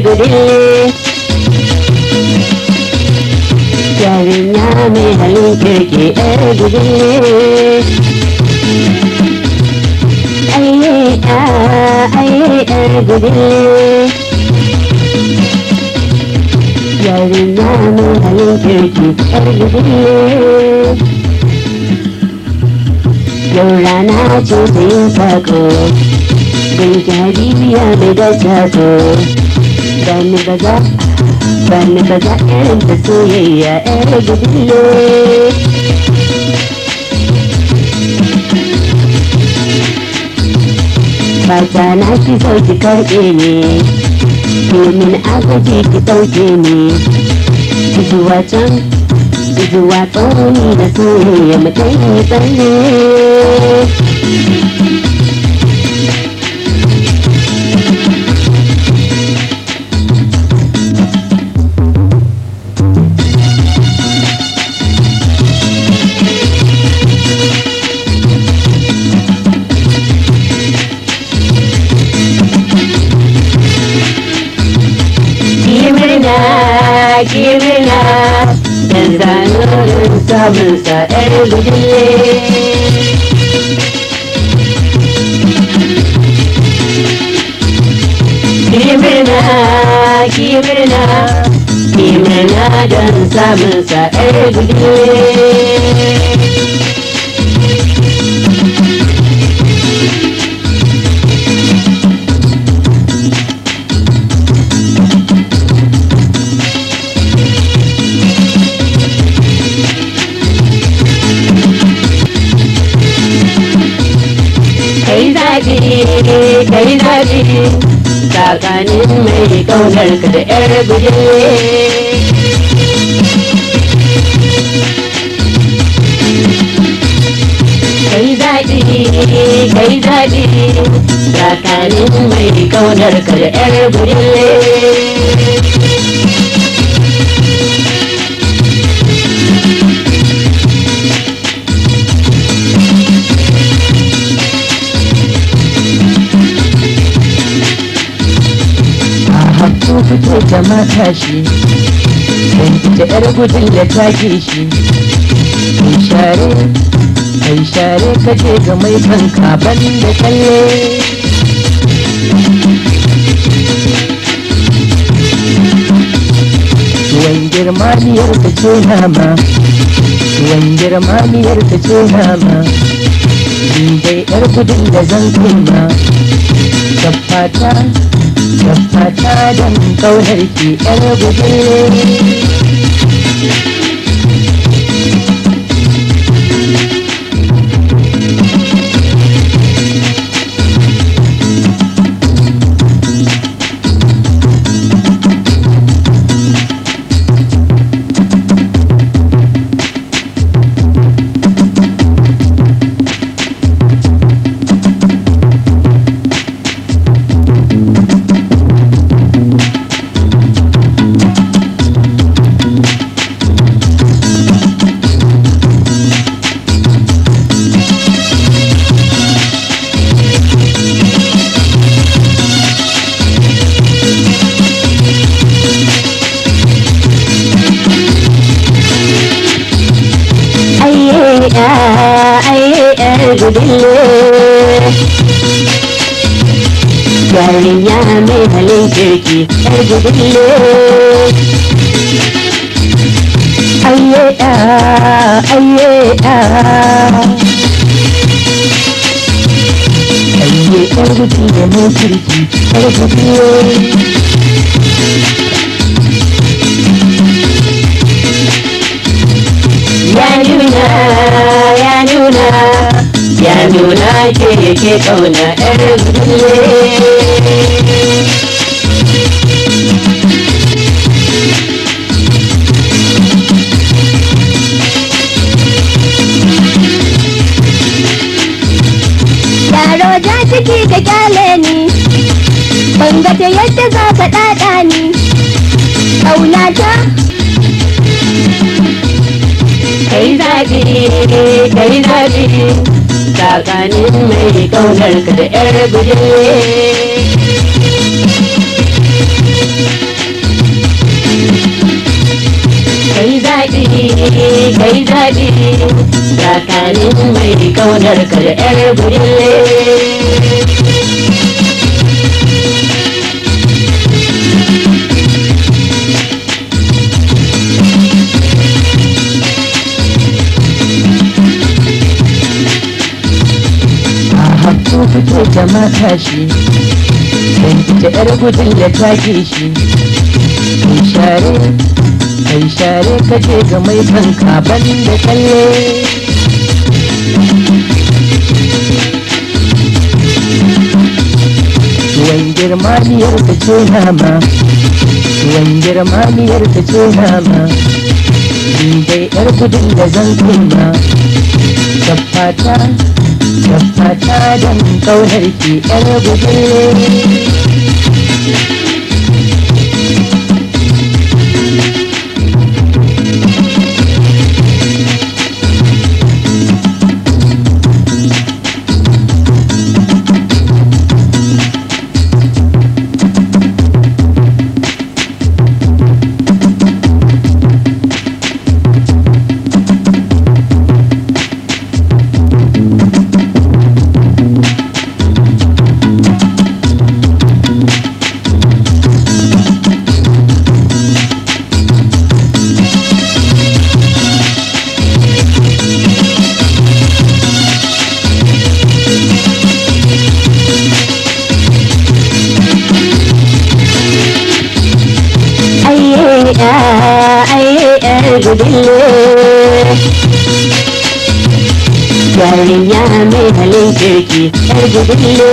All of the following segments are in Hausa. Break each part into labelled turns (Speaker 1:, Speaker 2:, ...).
Speaker 1: gudille yarinya mai halin kirki yar gudille aiye yar gudille yarinya mai halin kirki yar gudille yau rana ce ta yin sako bai jariya mai da sako bani baza irin ta soyayya yar gudille fata na ki so ki karɓe ne domin agaji ki ɗauke ne ki zuwa can ki zuwa tsauni da soyayya mutai tsalle Kimina dan zanen samun sa yar gudille Kimina dan samun sa yar gudille kai zaɓi tsakanin mai ƙaunar ka da yar gudille kai zaɓi tsakanin mai ƙaunar ka da yar gudille
Speaker 2: Hakku fito da matashi don ita yar gudun da take shi kai share kaje ga mai kanka ban da kalle tuwon girma miyar ta ce nama ni dai yar gudun da zan kuma tabbata don kaunar ki yar gudille yarinya mai halin kirki yar gudille ayye yar gudille mai kirki yar gudille ya nuna ke yake kauna yar gudille yaro ja ciki ka kyale ni ban ga ta yadda za ka ɗaɗa ni ƙaunata kai zaɓi tsakanin mai ƙaunar ka da yar gudille
Speaker 1: daɗi kai daɗi tsakanin mai kaunar ka da ƴar bulle.
Speaker 3: Ko fito ta mata shi dan ita ƴar gudun da take shi. Kai share ka je ga mai kanka ban da kalle. Tuwon girmaniyar ka ce nama, tuwon girmaniyar ka ce nama. Ni dai ƴar gudun da zan kuma tabbata don ƙaunar ki ƴar gudun.
Speaker 1: Yarinya mai halin kirki ƴar gudulle.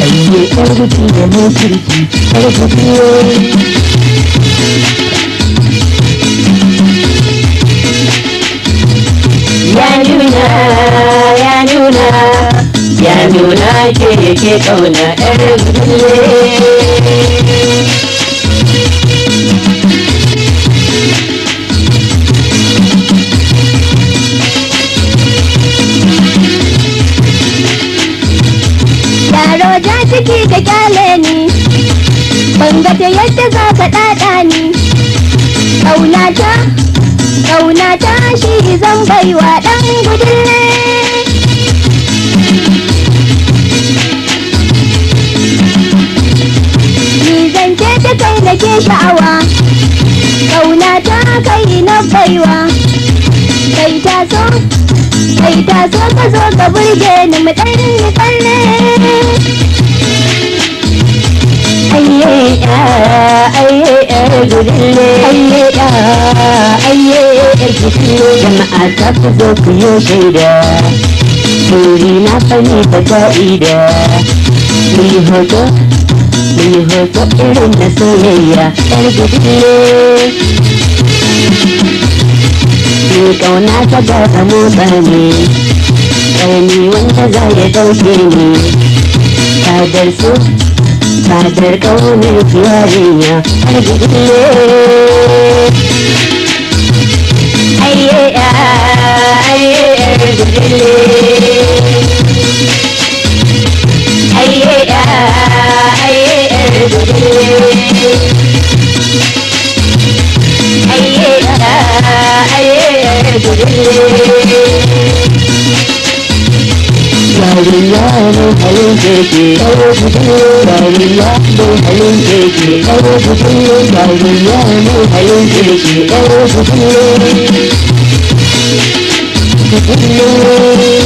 Speaker 1: Ayye ƴar gudulle mai kirki ƴar gudulle. Ya nuna ke yake ƙauna ƴar gudulle.
Speaker 2: Yaro ja ciki ka kyale ni, ban ga ta yadda za ka ɗaɗa ni. Ƙaunata shi zan baiwa ɗan gudulle. Ni zance ta kai nake sha'awa, ƙaunata kai na baiwa. Kai taso ka zo ka burge ni mu ɗan yi tsalle.
Speaker 1: Jama'a ta ku zo ku yi shaida, buri na fani da ka'ida. Mu yi hoto irin na soyayya ƴar gudulle. Ni ƙauna ta gasa motsa ne, ƙarni wanda za ya ɗauke ni. Fadar ƙaunar kiyarinya ƴar gudulle. Ayye ƴar gudulle. Ayye ƴar gudulle. Ayye ƴar gudulle. Yarinya mai halin kirki ƴar gudulle. Yarinya mai halin kirki ƴar gudulle. Yarinya mai halin kirki ƴar gudulle. Gudulle.